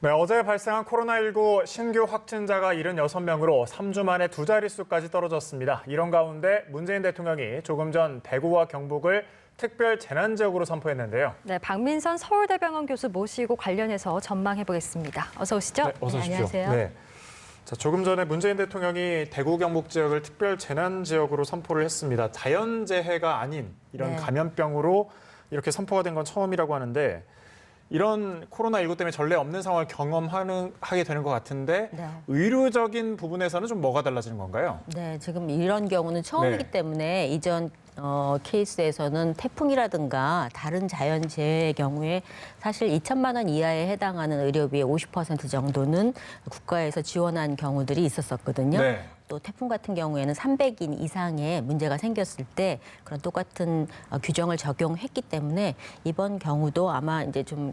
네, 어제 발생한 코로나19 신규 확진자가 76명으로 3주 만에 두 자릿수까지 떨어졌습니다. 이런 가운데 문재인 대통령이 조금 전 대구와 경북을 특별 재난지역으로 선포했는데요. 네, 박민선 서울대병원 교수 모시고 관련해서 전망해보겠습니다. 어서 오시죠. 네, 어서 오십시오. 안녕하세요. 네. 자, 조금 전에 문재인 대통령이 대구 경북 지역을 특별 재난지역으로 선포를 했습니다. 자연재해가 아닌 이런 감염병으로 이렇게 선포가 된 건 처음이라고 하는데 이런 코로나19 때문에 전례 없는 상황을 경험하게 되는 것 같은데 의료적인 부분에서는 좀 뭐가 달라지는 건가요? 네, 지금 이런 경우는 처음이기 때문에 이전 케이스에서는 태풍이라든가 다른 자연재해의 경우에 사실 2천만 원 이하에 해당하는 의료비의 50% 정도는 국가에서 지원한 경우들이 있었거든요. 네. 또 태풍 같은 경우에는 300인 이상의 문제가 생겼을 때 그런 똑같은 규정을 적용했기 때문에 이번 경우도 아마 이제 좀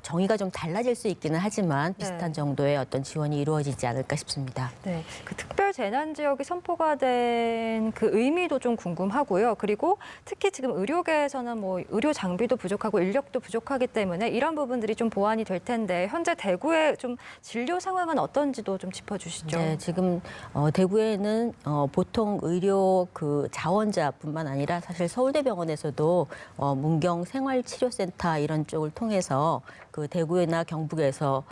정의가 좀 달라질 수 있기는 하지만 비슷한 정도의 어떤 지원이 이루어지지 않을까 싶습니다. 네, 그 특별 재난 지역이 선포가 된 그 의미도 좀 궁금하고요. 그리고 특히 지금 의료계에서는 뭐 의료 장비도 부족하고 인력도 부족하기 때문에 이런 부분들이 좀 보완이 될 텐데 현재 대구의 좀 진료 상황은 어떤지도 좀 짚어주시죠. 네, 지금 대구에는 보통 의료 그 자원자뿐만 아니라 사실 서울대병원에서도 문경 생활치료센터 이런 쪽을 통해서 그 대구나 경북에서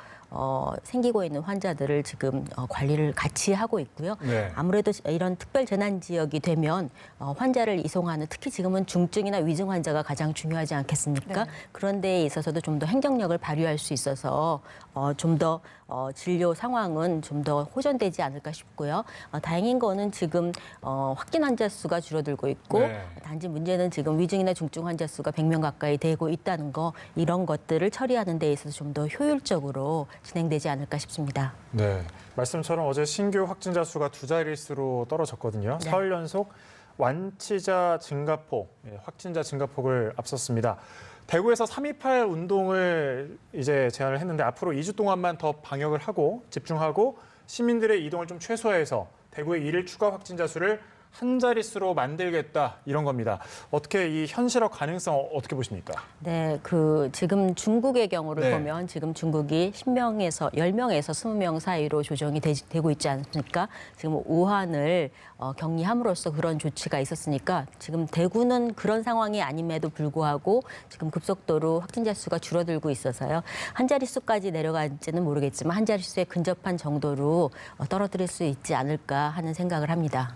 생기고 있는 환자들을 지금 관리를 같이 하고 있고요. 네. 아무래도 이런 특별 재난 지역이 되면 환자를 이송하는 특히 지금은 중증이나 위중 환자가 가장 중요하지 않겠습니까? 네. 그런 데에 있어서도 좀 더 행정력을 발휘할 수 있어서 좀 더 진료 상황은 좀 더 호전되지 않을까 싶고요. 다행인 거는 지금 확진 환자 수가 줄어들고 있고 단지 문제는 지금 위중이나 중증 환자 수가 100명 가까이 되고 있다는 거 이런 것들을 처리하는 데 있어서 좀 더 효율적으로 진행되지 않을까 싶습니다. 네, 말씀처럼 어제 신규 확진자 수가 두 자릿수로 떨어졌거든요. 네. 사흘 연속 완치자 증가폭, 확진자 증가폭을 앞섰습니다. 대구에서 3.28 운동을 이제 제안을 했는데 앞으로 2주 동안만 더 방역을 하고 집중하고 시민들의 이동을 좀 최소화해서 대구의 일일 추가 확진자 수를 한 자릿수로 만들겠다 이런 겁니다. 어떻게 이 현실화 가능성 어떻게 보십니까? 네, 그 지금 중국의 경우를 보면 지금 중국이 10명에서 10명에서 20명 사이로 조정이 되고 있지 않습니까? 지금 우한을 격리함으로써 그런 조치가 있었으니까 지금 대구는 그런 상황이 아님에도 불구하고 지금 급속도로 확진자 수가 줄어들고 있어서요. 한 자릿수까지 내려갈지는 모르겠지만 한 자릿수에 근접한 정도로 떨어뜨릴 수 있지 않을까 하는 생각을 합니다.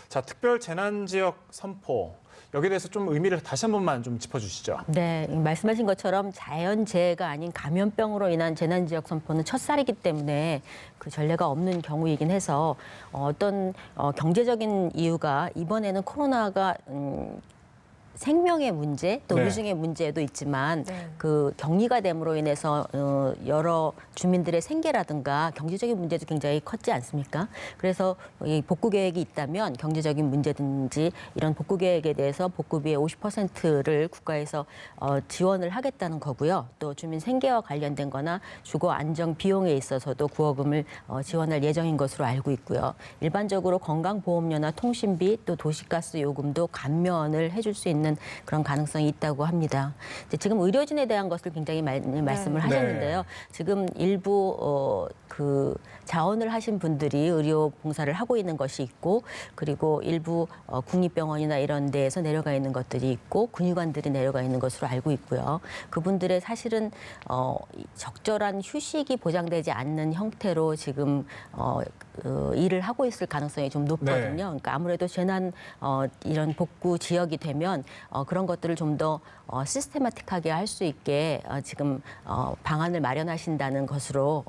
자, 특별 재난지역 선포. 여기에 대해서 좀 의미를 다시 한 번만 좀 짚어주시죠. 네, 말씀하신 것처럼 자연재해가 아닌 감염병으로 인한 재난지역 선포는 첫살이기 때문에 그 전례가 없는 경우이긴 해서 어떤 경제적인 이유가 이번에는 코로나가 생명의 문제, 또 위중의 문제도 있지만 그 격리가 됨으로 인해서 여러 주민들의 생계라든가 경제적인 문제도 굉장히 컸지 않습니까? 그래서 이 복구 계획이 있다면 경제적인 문제든지 이런 복구 계획에 대해서 복구비의 50%를 국가에서 지원을 하겠다는 거고요. 또 주민 생계와 관련된 거나 주거 안정 비용에 있어서도 구호금을 지원할 예정인 것으로 알고 있고요. 일반적으로 건강보험료나 통신비 또 도시가스 요금도 감면을 해줄 수 있는 그런 가능성이 있다고 합니다. 지금 의료진에 대한 것을 굉장히 많이 말씀을 하셨는데요. 지금 일부 그 자원을 하신 분들이 의료 봉사를 하고 있는 것이 있고 그리고 일부 국립병원이나 이런 데에서 내려가 있는 것들이 있고 군의관들이 내려가 있는 것으로 알고 있고요. 그분들의 사실은 적절한 휴식이 보장되지 않는 형태로 지금 일을 하고 있을 가능성이 좀 높거든요. 그러니까 아무래도 재난 이런 복구 지역이 되면 그런 것들을 좀 더 시스테마틱하게 할 수 있게 지금 방안을 마련하신다는 것으로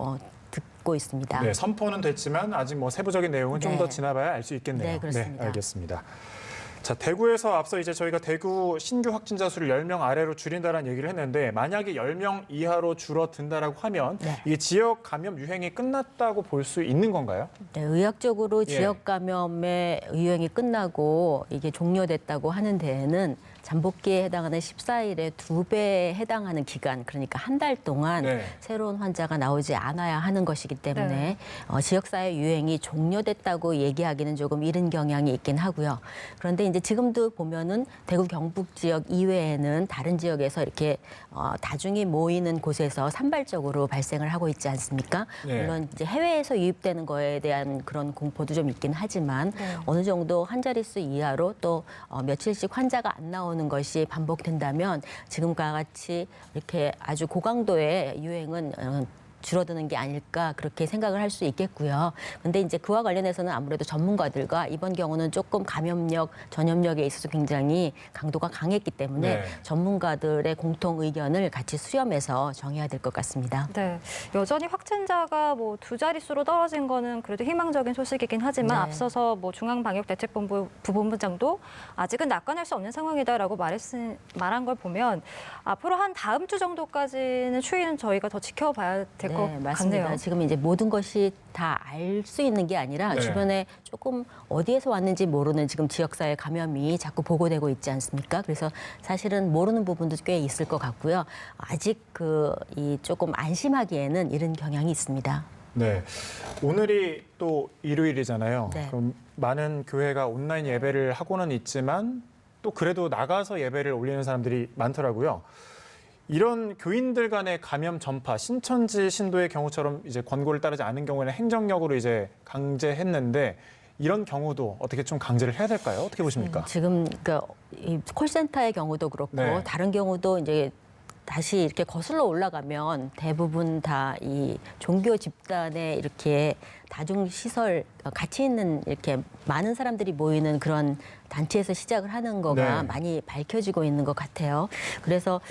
듣고 있습니다. 네, 선포는 됐지만 아직 뭐 세부적인 내용은 좀 더 지나봐야 알 수 있겠네요. 네, 그렇습니다. 알겠습니다. 자, 대구에서 앞서 이제 저희가 대구 신규 확진자 수를 10명 아래로 줄인다라는 얘기를 했는데 만약에 10명 이하로 줄어든다라고 하면 이게 지역 감염 유행이 끝났다고 볼 수 있는 건가요? 네, 의학적으로 지역 감염의 유행이 끝나고 이게 종료됐다고 하는 데에는 잠복기에 해당하는 14일의 2배에 해당하는 기간, 그러니까 한 달 동안 네. 새로운 환자가 나오지 않아야 하는 것이기 때문에 네. 지역사회 유행이 종료됐다고 얘기하기는 조금 이른 경향이 있긴 하고요. 그런데 이제 지금도 보면은 대구 경북 지역 이외에는 다른 지역에서 이렇게 다중이 모이는 곳에서 산발적으로 발생을 하고 있지 않습니까? 네. 물론 이제 해외에서 유입되는 거에 대한 그런 공포도 좀 있긴 하지만 네. 어느 정도 한 자릿수 이하로 또 며칠씩 환자가 안 나오는 것이 반복된다면 지금과 같이 이렇게 아주 고강도의 유행은 줄어드는 게 아닐까 그렇게 생각을 할 수 있겠고요. 근데 이제 그와 관련해서는 아무래도 전문가들과 이번 경우는 조금 감염력, 전염력에 있어서 굉장히 강도가 강했기 때문에 네. 전문가들의 공통 의견을 같이 수렴해서 정해야 될 것 같습니다. 네, 여전히 확진자가 뭐 2자릿수로 떨어진 거는 그래도 희망적인 소식이긴 하지만 네. 앞서서 뭐 중앙방역대책본부 부본부장도 아직은 낙관할 수 없는 상황이다라고 말한 걸 보면 앞으로 한 다음 주 정도까지는 추이는 저희가 더 지켜봐야 될 것 네, 맞습니다. 같네요. 지금 이제 모든 것이 다 알 수 있는 게 아니라 네. 주변에 조금 어디에서 왔는지 모르는 지금 지역사회 감염이 자꾸 보고되고 있지 않습니까? 그래서 사실은 모르는 부분도 꽤 있을 것 같고요. 아직 이 조금 안심하기에는 이른 경향이 있습니다. 네. 오늘이 또 일요일이잖아요. 네. 그럼 많은 교회가 온라인 예배를 하고는 있지만 또 그래도 나가서 예배를 올리는 사람들이 많더라고요. 이런 교인들 간의 감염 전파, 신천지 신도의 경우처럼 이제 권고를 따르지 않은 경우에는 행정력으로 이제 강제했는데 이런 경우도 어떻게 좀 강제를 해야 될까요? 어떻게 보십니까? 지금 이 콜센터의 경우도 그렇고 네. 다른 경우도 이제 다시 이렇게 거슬러 올라가면 대부분 다 이 종교 집단에 이렇게 다중 시설 같이 있는 이렇게 많은 사람들이 모이는 그런 단체에서 시작을 하는 거가 네. 많이 밝혀지고 있는 것 같아요. 그래서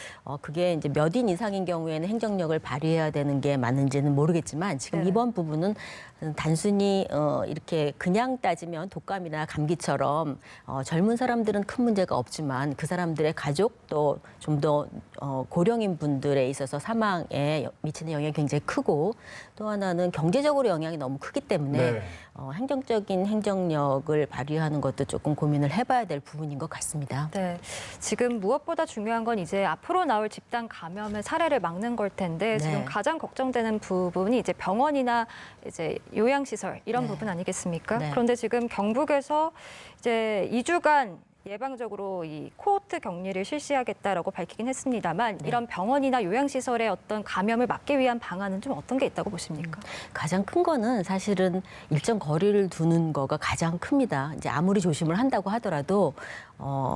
그게 이제 몇 인 이상인 경우에는 행정력을 발휘해야 되는 게 맞는지는 모르겠지만 지금 네. 이번 부분은 단순히 이렇게 그냥 따지면 독감이나 감기처럼 젊은 사람들은 큰 문제가 없지만 그 사람들의 가족 또 좀 더 고령인 분들에 있어서 사망에 미치는 영향이 굉장히 크고 또 하나는 경제적으로 영향이 너무 크기 때문에 네. 행정적인 행정력을 발휘하는 것도 조금 고민을 해봐야 될 부분인 것 같습니다. 네, 지금 무엇보다 중요한 건 이제 앞으로 나올 집단 감염의 사례를 막는 걸 텐데 네. 지금 가장 걱정되는 부분이 이제 병원이나 이제 요양시설 이런 네. 부분 아니겠습니까? 네. 그런데 지금 경북에서 이제 2주간 예방적으로 이 코호트 격리를 실시하겠다라고 밝히긴 했습니다만 네. 이런 병원이나 요양시설의 어떤 감염을 막기 위한 방안은 좀 어떤 게 있다고 보십니까? 가장 큰 거는 사실은 일정 거리를 두는 거가 가장 큽니다. 이제 아무리 조심을 한다고 하더라도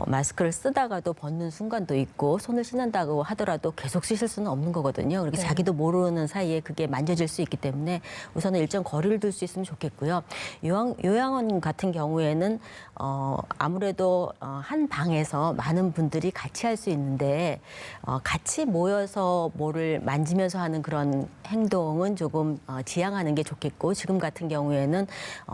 마스크를 쓰다가도 벗는 순간도 있고 손을 씻는다고 하더라도 계속 씻을 수는 없는 거거든요. 그렇게 네. 자기도 모르는 사이에 그게 만져질 수 있기 때문에 우선은 일정 거리를 둘 수 있으면 좋겠고요. 요양원 같은 경우에는 아무래도 한 방에서 많은 분들이 같이 할 수 있는데 같이 모여서 뭐를 만지면서 하는 그런 행동은 조금 지양하는 게 좋겠고 지금 같은 경우에는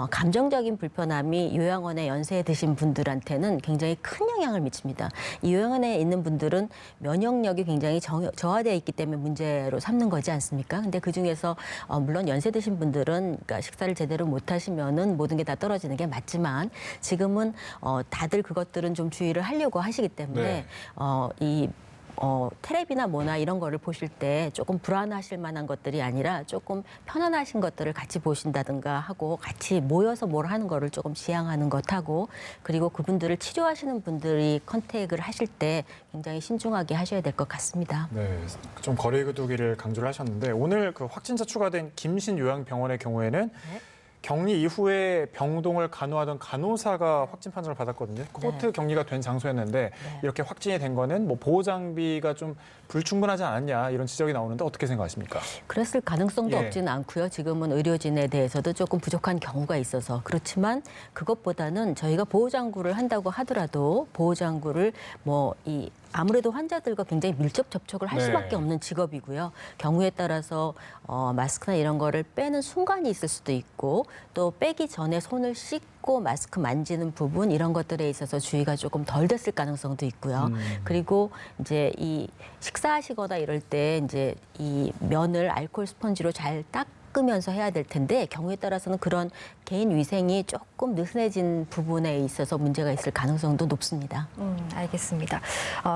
감정적인 불편함이 요양원에 연세 드신 분들한테는 굉장히 큰 영향을 미칩니다. 이 요양원에 있는 분들은 면역력이 굉장히 저하되어 있기 때문에 문제로 삼는 거지 않습니까? 근데 그중에서 물론 연세 드신 분들은 그러니까 식사를 제대로 못 하시면은 모든 게 다 떨어지는 게 맞지만 지금은 다들 그것들은 좀 주의를 하려고 하시기 때문에 네. 텔레비나 뭐나 이런 거를 보실 때 조금 불안하실 만한 것들이 아니라 조금 편안하신 것들을 같이 보신다든가 하고 같이 모여서 뭘 하는 거를 조금 지양하는 것하고 그리고 그분들을 치료하시는 분들이 컨택을 하실 때 굉장히 신중하게 하셔야 될 것 같습니다. 네, 좀 거리 두기를 강조를 하셨는데 오늘 그 확진자 추가된 김신 요양병원의 경우에는 격리 이후에 병동을 간호하던 간호사가 확진 판정을 받았거든요. 코호트 격리가 된 장소였는데 이렇게 확진이 된 거는 뭐 보호 장비가 좀 불충분하지 않았냐 이런 지적이 나오는데 어떻게 생각하십니까? 그랬을 가능성도 예. 없지는 않고요. 지금은 의료진에 대해서도 조금 부족한 경우가 있어서 그렇지만 그것보다는 저희가 보호장구를 한다고 하더라도 보호장구를 아무래도 환자들과 굉장히 밀접 접촉을 할 네. 수밖에 없는 직업이고요. 경우에 따라서 마스크나 이런 거를 빼는 순간이 있을 수도 있고 또 빼기 전에 손을 씻고 마스크 만지는 부분 이런 것들에 있어서 주의가 조금 덜 됐을 가능성도 있고요. 그리고 이제 이 식사하시거나 이럴 때 이제 이 면을 알코올 스펀지로 잘 닦으면서 해야 될 텐데 경우에 따라서는 그런 개인 위생이 조금 느슨해진 부분에 있어서 문제가 있을 가능성도 높습니다. 알겠습니다.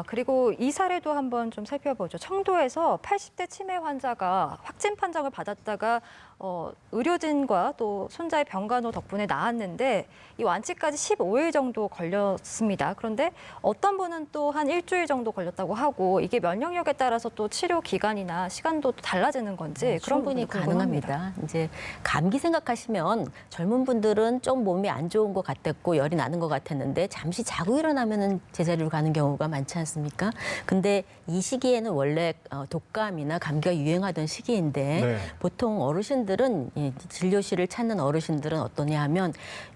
그리고 이 사례도 한번 좀 살펴보죠. 청도에서 80대 치매 환자가 확진 판정을 받았다가 의료진과 또 손자의 병간호 덕분에 나았는데 이 완치까지 15일 정도 걸렸습니다. 그런데 어떤 분은 또 한 일주일 정도 걸렸다고 하고 이게 면역력에 따라서 또 치료 기간이나 시간도 또 달라지는 건지 그런 충분히 부분도 궁금합니다. 가능합니다. 이제 감기 생각하시면 젊은 분들은 좀 몸이 안 좋은 것 같았고 열이 나는 것 같았는데 잠시 자고 일어나면은 제자리로 가는 경우가 많지 않습니까? 근데 이 시기에는 원래 독감이나 감기가 유행하던 시기인데 네. 보통 어르신들은 진료실을 찾는 어르신들은 어떠냐 하면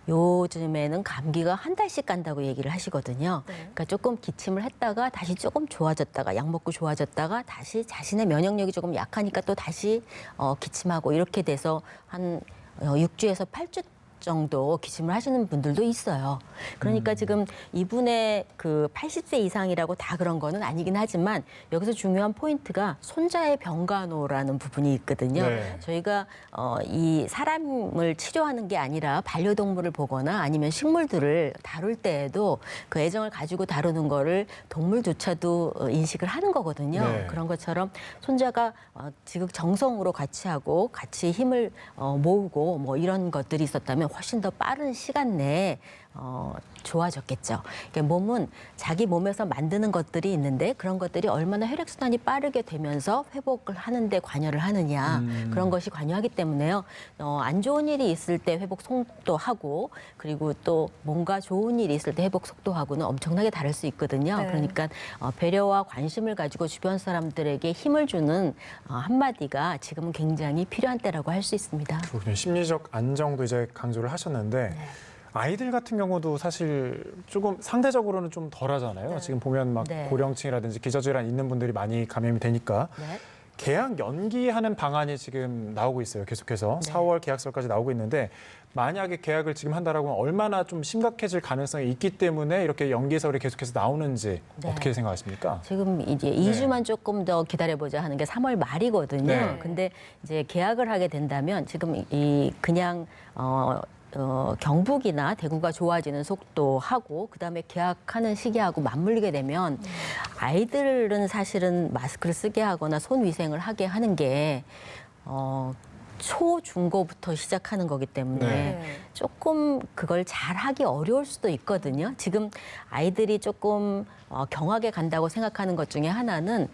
요즘에는 감기가 한 달씩 간다고 얘기를 하시거든요. 네. 그러니까 조금 기침을 했다가 다시 조금 좋아졌다가 약 먹고 좋아졌다가 다시 자신의 면역력이 조금 약하니까 또 다시 기침하고 이렇게 돼서 한 6주에서 8주 정도 기침을 하시는 분들도 있어요. 그러니까 지금 이분의 그 80세 이상이라고 다 그런 거는 아니긴 하지만 여기서 중요한 포인트가 손자의 병간호라는 부분이 있거든요. 네. 저희가 이 사람을 치료하는 게 아니라 반려동물을 보거나 아니면 식물들을 다룰 때에도 그 애정을 가지고 다루는 거를 동물조차도 인식을 하는 거거든요. 네. 그런 것처럼 손자가 지극정성으로 같이 하고 같이 힘을 모으고 뭐 이런 것들이 있었다면 훨씬 더 빠른 시간 내에 좋아졌겠죠. 그러니까 몸은 자기 몸에서 만드는 것들이 있는데 그런 것들이 얼마나 혈액순환이 빠르게 되면서 회복을 하는데 관여를 하느냐 그런 것이 관여하기 때문에요. 안 좋은 일이 있을 때 회복 속도하고 그리고 또 뭔가 좋은 일이 있을 때 회복 속도하고는 엄청나게 다를 수 있거든요. 네. 그러니까 배려와 관심을 가지고 주변 사람들에게 힘을 주는 한마디가 지금은 굉장히 필요한 때라고 할 수 있습니다. 그렇군요. 심리적 안정도 이제 강조를 하셨는데 네. 아이들 같은 경우도 사실 조금 상대적으로는 좀 덜하잖아요. 네. 지금 보면 막 네. 고령층이라든지 기저질환 있는 분들이 많이 감염이 되니까 네. 계약 연기하는 방안이 지금 나오고 있어요. 계속해서 네. 4월 계약설까지 나오고 있는데 만약에 계약을 지금 한다라고 하면 얼마나 좀 심각해질 가능성이 있기 때문에 이렇게 연기설이 계속해서 나오는지 네. 어떻게 생각하십니까? 지금 이제 2주만 조금 더 기다려보자 하는 게 3월 말이거든요. 네. 근데 이제 계약을 하게 된다면 지금 이 그냥 경북이나 대구가 좋아지는 속도하고 그다음에 계약하는 시기하고 맞물리게 되면 아이들은 사실은 마스크를 쓰게 하거나 손 위생을 하게 하는 게 초, 중고부터 시작하는 거기 때문에 네. 조금 그걸 잘하기 어려울 수도 있거든요. 지금 아이들이 조금 경하게 간다고 생각하는 것 중에 하나는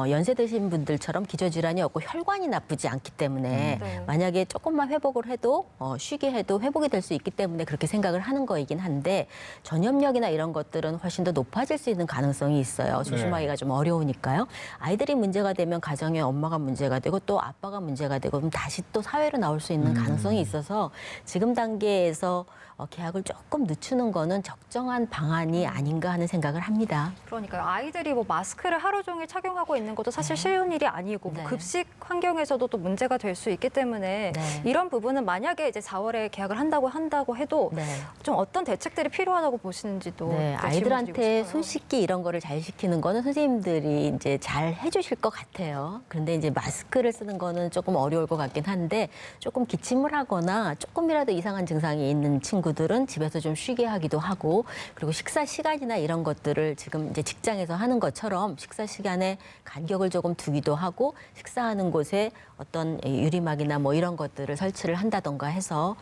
연세 드신 분들처럼 기저질환이 없고 혈관이 나쁘지 않기 때문에 네. 만약에 조금만 회복을 해도 쉬게 해도 회복이 될 수 있기 때문에 그렇게 생각을 하는 거이긴 한데 전염력이나 이런 것들은 훨씬 더 높아질 수 있는 가능성이 있어요. 조심하기가 좀 어려우니까요. 아이들이 문제가 되면 가정의 엄마가 문제가 되고 또 아빠가 문제가 되고 그럼 다시 또 사회로 나올 수 있는 가능성이 있어서 지금 단계에서 계약을 조금 늦추는 거는 적정한 방안이 아닌가 하는 생각을 합니다. 그러니까요. 아이들이 뭐 마스크를 하루 종일 착용하고 있는 것도 사실 쉬운 일이 아니고 뭐 네. 급식 환경에서도 또 문제가 될 수 있기 때문에 네. 이런 부분은 만약에 이제 4월에 계약을 한다고 해도 네. 좀 어떤 대책들이 필요하다고 보시는지도 네, 질문 아이들한테 드리고 손 싶어요. 씻기 이런 거를 잘 시키는 거는 선생님들이 이제 잘 해주실 것 같아요. 그런데 이제 마스크를 쓰는 거는 조금 어려울 것 같긴 한데 조금 기침을 하거나 조금이라도 이상한 증상이 있는 친구들은 집에서 좀 쉬게 하기도 하고 그리고 식사 시간이나 이런 것들을 지금 이제 직장에서 하는 것처럼 식사 시간에 간격을 조금 두기도 하고 식사하는 곳에 어떤 유리막이나 뭐 이런 것들을 설치를 한다던가 해서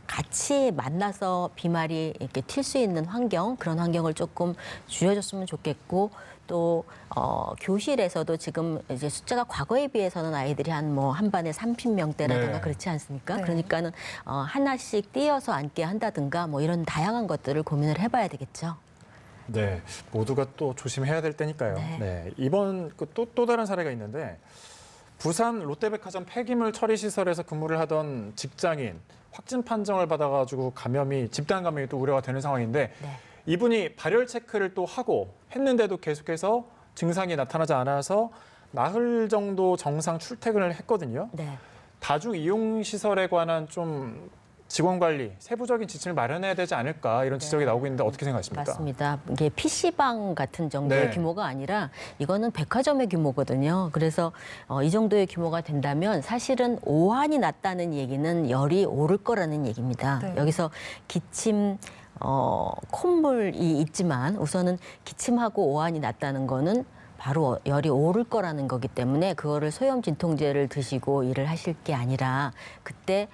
같이 만나서 비말이 이렇게 튈 수 있는 환경 그런 환경을 조금 줄여줬으면 좋겠고 또 교실에서도 지금 이제 숫자가 과거에 비해서는 아이들이 한 반에 30명대라든가 네. 그렇지 않습니까? 네. 그러니까는 하나씩 띄어서 앉게 한다든가 뭐 이런 다양한 것들을 고민을 해봐야 되겠죠. 네, 모두가 또 조심해야 될 때니까요. 네. 네, 이번 또 다른 사례가 있는데 부산 롯데백화점 폐기물 처리 시설에서 근무를 하던 직장인 확진 판정을 받아가지고 집단 감염이 또 우려가 되는 상황인데 네. 이분이 발열 체크를 또 하고 했는데도 계속해서 증상이 나타나지 않아서 나흘 정도 정상 출퇴근을 했거든요. 네. 다중 이용 시설에 관한 좀 직원 관리, 세부적인 지침을 마련해야 되지 않을까 이런 지적이 나오고 있는데 어떻게 생각하십니까? 맞습니다. 이게 PC방 같은 정도의 네. 규모가 아니라 이거는 백화점의 규모거든요. 그래서 이 정도의 규모가 된다면 사실은 오한이 났다는 얘기는 열이 오를 거라는 얘기입니다. 네. 여기서 기침, 콧물이 있지만 우선은 기침하고 오한이 났다는 거는 바로 열이 오를 거라는 거기 때문에 그거를 소염 진통제를 드시고 일을 하실 게 아니라 그때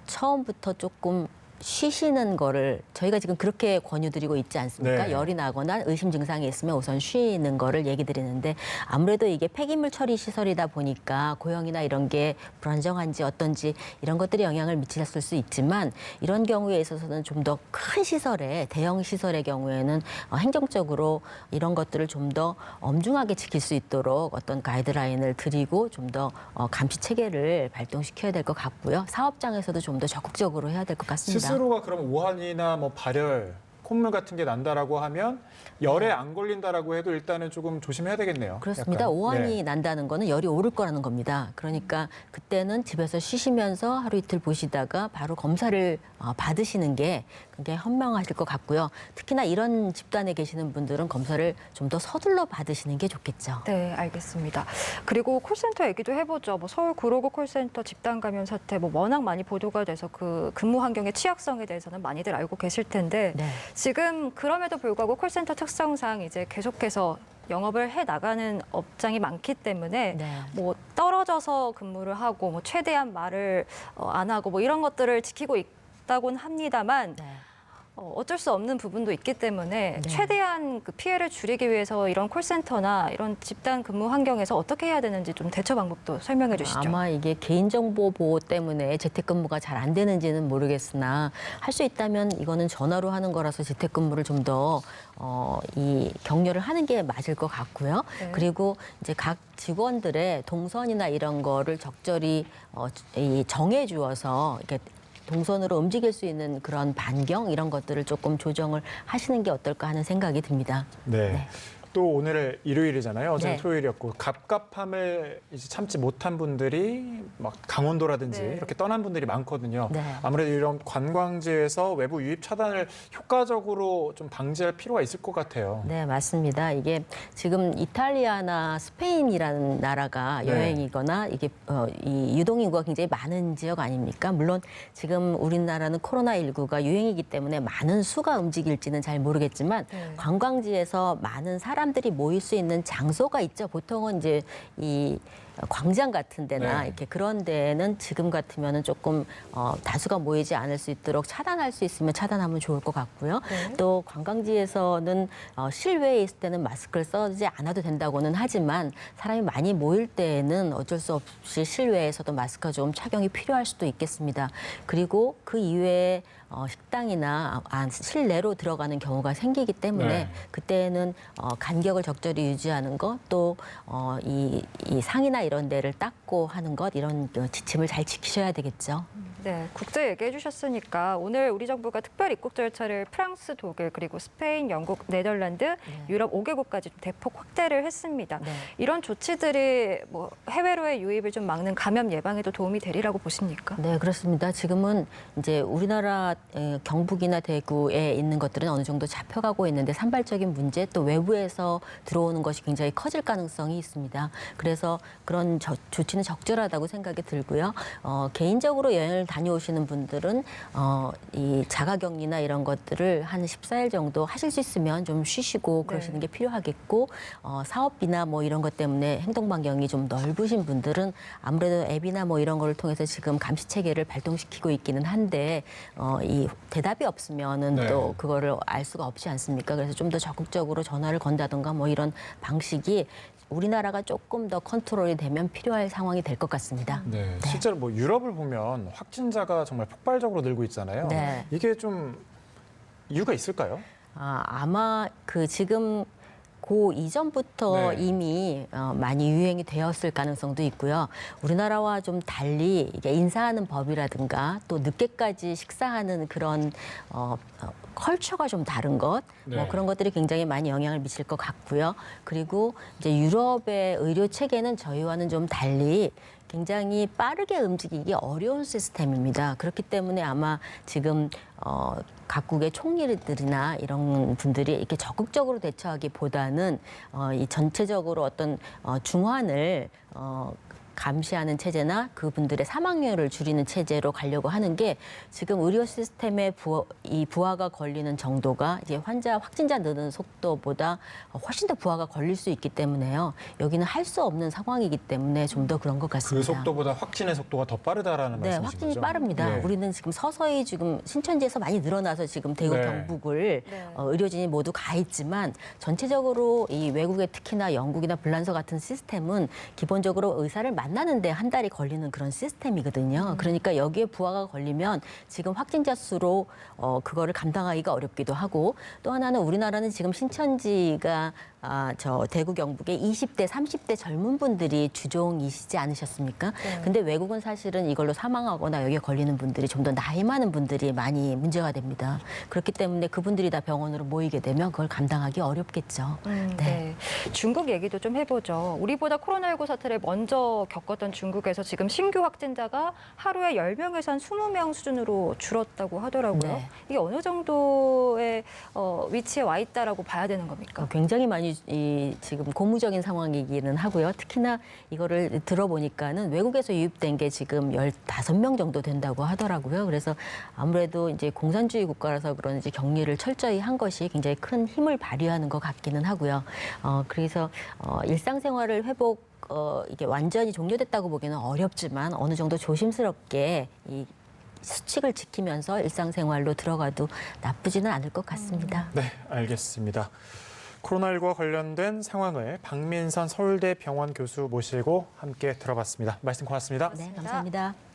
처음부터 조금 쉬시는 거를 저희가 지금 그렇게 권유드리고 있지 않습니까? 네. 열이 나거나 의심 증상이 있으면 우선 쉬는 거를 얘기 드리는데 아무래도 이게 폐기물 처리 시설이다 보니까 고형이나 이런 게 불안정한지 어떤지 이런 것들이 영향을 미쳤을 수 있지만 이런 경우에 있어서는 좀 더 큰 시설에 대형 시설의 경우에는 행정적으로 이런 것들을 좀 더 엄중하게 지킬 수 있도록 어떤 가이드라인을 드리고 좀 더 감시 체계를 발동시켜야 될 것 같고요. 사업장에서도 좀 더 적극적으로 해야 될 것 같습니다. 스스로가 그럼 오한이나 뭐 발열, 콧물 같은 게 난다라고 하면 열에 안 걸린다라고 해도 일단은 조금 조심해야 되겠네요. 그렇습니다. 약간. 오한이 네. 난다는 거는 열이 오를 거라는 겁니다. 그러니까 그때는 집에서 쉬시면서 하루 이틀 보시다가 바로 검사를 받으시는 게 굉장히 현명하실 것 같고요. 특히나 이런 집단에 계시는 분들은 검사를 좀 더 서둘러 받으시는 게 좋겠죠. 네, 알겠습니다. 그리고 콜센터 얘기도 해보죠. 뭐 서울 구로구 콜센터 집단 감염 사태 뭐 워낙 많이 보도가 돼서 그 근무 환경의 취약성에 대해서는 많이들 알고 계실 텐데 네. 지금 그럼에도 불구하고 콜센터 특성상 이제 계속해서 영업을 해 나가는 업장이 많기 때문에 네. 뭐 떨어져서 근무를 하고 뭐 최대한 말을 안 하고 뭐 이런 것들을 지키고 있다고는 합니다만 네. 어쩔 수 없는 부분도 있기 때문에 네. 최대한 그 피해를 줄이기 위해서 이런 콜센터나 이런 집단 근무 환경에서 어떻게 해야 되는지 좀 대처 방법도 설명해 주시죠. 아마 이게 개인정보 보호 때문에 재택근무가 잘 안 되는지는 모르겠으나 할 수 있다면 이거는 전화로 하는 거라서 재택근무를 좀 더 이 격려를 하는 게 맞을 것 같고요. 네. 그리고 이제 각 직원들의 동선이나 이런 거를 적절히 정해 주어서 이렇게 동선으로 움직일 수 있는 그런 반경 이런 것들을 조금 조정을 하시는 게 어떨까 하는 생각이 듭니다. 네. 네. 또 오늘 일요일이잖아요. 어제는 네. 토요일이었고 갑갑함을 이제 참지 못한 분들이 막 강원도라든지 네. 이렇게 떠난 분들이 많거든요. 네. 아무래도 이런 관광지에서 외부 유입 차단을 효과적으로 좀 방지할 필요가 있을 것 같아요. 네, 맞습니다. 이게 지금 이탈리아나 스페인이라는 나라가 네. 여행이거나 이게 이 유동인구가 굉장히 많은 지역 아닙니까? 물론 지금 우리나라는 코로나19가 유행이기 때문에 많은 수가 움직일지는 잘 모르겠지만 네. 관광지에서 많은 사람들이 모일 수 있는 장소가 있죠. 보통은 이제 이 광장 같은 데나 네. 이렇게 그런 데는 지금 같으면은 조금 다수가 모이지 않을 수 있도록 차단할 수 있으면 차단하면 좋을 것 같고요. 네. 또 관광지에서는 실외에 있을 때는 마스크를 써지 않아도 된다고는 하지만 사람이 많이 모일 때에는 어쩔 수 없이 실외에서도 마스크가 좀 착용이 필요할 수도 있겠습니다. 그리고 그 이외에 식당이나 실내로 들어가는 경우가 생기기 때문에 네. 그때는 간격을 적절히 유지하는 것, 또 이 상이나 이런 데를 닦고 하는 것 이런 지침을 잘 지키셔야 되겠죠. 네, 국제 얘기해 주셨으니까 오늘 우리 정부가 특별 입국 절차를 프랑스, 독일, 그리고 스페인, 영국, 네덜란드, 유럽 5개국까지 대폭 확대를 했습니다. 네. 이런 조치들이 뭐 해외로의 유입을 좀 막는 감염 예방에도 도움이 되리라고 보십니까? 네, 그렇습니다. 지금은 이제 우리나라 경북이나 대구에 있는 것들은 어느 정도 잡혀가고 있는데 산발적인 문제 또 외부에서 들어오는 것이 굉장히 커질 가능성이 있습니다. 그래서 그런 조치는 적절하다고 생각이 들고요. 개인적으로 여행을 다녀오시는 분들은 이 자가격리나 이런 것들을 한 14일 정도 하실 수 있으면 좀 쉬시고 그러시는 게 필요하겠고 사업비나 뭐 이런 것 때문에 행동 반경이 좀 넓으신 분들은 아무래도 앱이나 뭐 이런 거를 통해서 지금 감시 체계를 발동시키고 있기는 한데 이 대답이 없으면은 네. 또 그거를 알 수가 없지 않습니까? 그래서 좀 더 적극적으로 전화를 건다든가 뭐 이런 방식이 우리나라가 조금 더 컨트롤이 되면 필요할 상황이 될 것 같습니다. 네. 실제로 뭐 유럽을 보면 확진자가 정말 폭발적으로 늘고 있잖아요. 네. 이게 좀 이유가 있을까요? 아마 그 지금 그 이전부터 네. 이미 많이 유행이 되었을 가능성도 있고요. 우리나라와 좀 달리 이게 인사하는 법이라든가 또 늦게까지 식사하는 그런 컬처가 좀 다른 것, 뭐 네. 그런 것들이 굉장히 많이 영향을 미칠 것 같고요. 그리고 이제 유럽의 의료 체계는 저희와는 좀 달리 굉장히 빠르게 움직이기 어려운 시스템입니다. 그렇기 때문에 아마 지금 각국의 총리들이나 이런 분들이 이렇게 적극적으로 대처하기보다는 이 전체적으로 어떤 중환을 감시하는 체제나 그분들의 사망률을 줄이는 체제로 가려고 하는 게 지금 의료 시스템의 부하가 걸리는 정도가 이제 확진자 느는 속도보다 훨씬 더 부하가 걸릴 수 있기 때문에요. 여기는 할 수 없는 상황이기 때문에 좀 더 그런 것 그 같습니다. 속도보다 확진의 속도가 더 빠르다라는 네, 말씀이신 확진이 거죠? 빠릅니다. 네. 우리는 지금 서서히 지금 신천지에서 많이 늘어나서 지금 대구 네. 경북을 네. 의료진이 모두 가 있지만 전체적으로 이 외국의 특히나 영국이나 불란서 같은 시스템은 기본적으로 의사를 만나는데 한 달이 걸리는 그런 시스템이거든요. 그러니까 여기에 부하가 걸리면 지금 확진자 수로 그거를 감당하기가 어렵기도 하고 또 하나는 우리나라는 지금 신천지가 저 대구 경북의 20대, 30대 젊은 분들이 주종이시지 않으셨습니까? 네. 근데 외국은 사실은 이걸로 사망하거나 여기에 걸리는 분들이 좀 더 나이 많은 분들이 많이 문제가 됩니다. 그렇기 때문에 그분들이 다 병원으로 모이게 되면 그걸 감당하기 어렵겠죠. 네. 중국 얘기도 좀 해보죠. 우리보다 코로나19 사태를 먼저 겪었던 중국에서 지금 신규 확진자가 하루에 10명에서 한 20명 수준으로 줄었다고 하더라고요. 네. 이게 어느 정도의 위치에 와 있다라고 봐야 되는 겁니까? 굉장히 많이 지금 고무적인 상황이기는 하고요. 특히나 이거를 들어보니까는 외국에서 유입된 게 지금 15명 정도 된다고 하더라고요. 그래서 아무래도 이제 공산주의 국가라서 그런지 격리를 철저히 한 것이 굉장히 큰 힘을 발휘하는 것 같기는 하고요. 그래서 일상생활을 이게 완전히 종료됐다고 보기는 어렵지만 어느 정도 조심스럽게 이 수칙을 지키면서 일상생활로 들어가도 나쁘지는 않을 것 같습니다. 네, 알겠습니다. 코로나19와 관련된 상황을 박민선 서울대 병원 교수 모시고 함께 들어봤습니다. 말씀 고맙습니다. 네, 감사합니다.